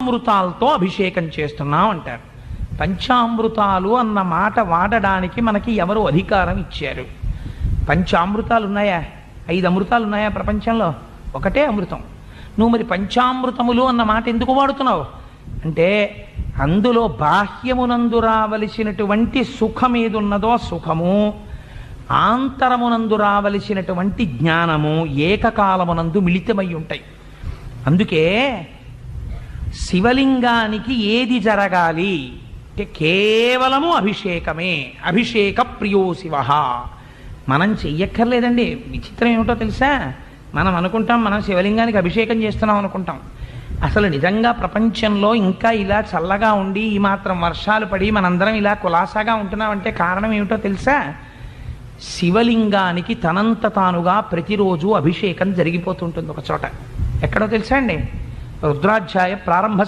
అమృతాలతో అభిషేకం చేస్తున్నాం అంటారు. పంచామృతాలు అన్న మాట వాడడానికి మనకి ఎవరు అధికారం ఇచ్చారు? పంచామృతాలు ఉన్నాయా? 5 అమృతాలు ఉన్నాయా ప్రపంచంలో? ఒకటే అమృతం. నువ్వు మరి పంచామృతములు అన్న మాట ఎందుకు వాడుతున్నావు అంటే, అందులో బాహ్యమునందు రావలసినటువంటి సుఖం ఏదున్నదో సుఖము, ఆంతరమునందు రావలసినటువంటి జ్ఞానము ఏకకాలమునందు మిళితమై ఉంటాయి. అందుకే శివలింగానికి ఏది జరగాలి అంటే కేవలము అభిషేకమే. అభిషేక ప్రియో శివ. మనం చెయ్యక్కర్లేదండి. విచిత్రం ఏమిటో తెలుసా? మనం అనుకుంటాం మనం శివలింగానికి అభిషేకం చేస్తున్నాం అనుకుంటాం. అసలు నిజంగా ప్రపంచంలో ఇంకా ఇలా చల్లగా ఉండి ఈ మాత్రం వర్షాలు పడి మనందరం ఇలా కులాసాగా ఉంటున్నామంటే కారణం ఏమిటో తెలుసా? శివలింగానికి తనంత తానుగా ప్రతిరోజు అభిషేకం జరిగిపోతుంటుంది ఒక చోట. ఎక్కడో తెలుసా అండి? రుద్రాధ్యాయ ప్రారంభ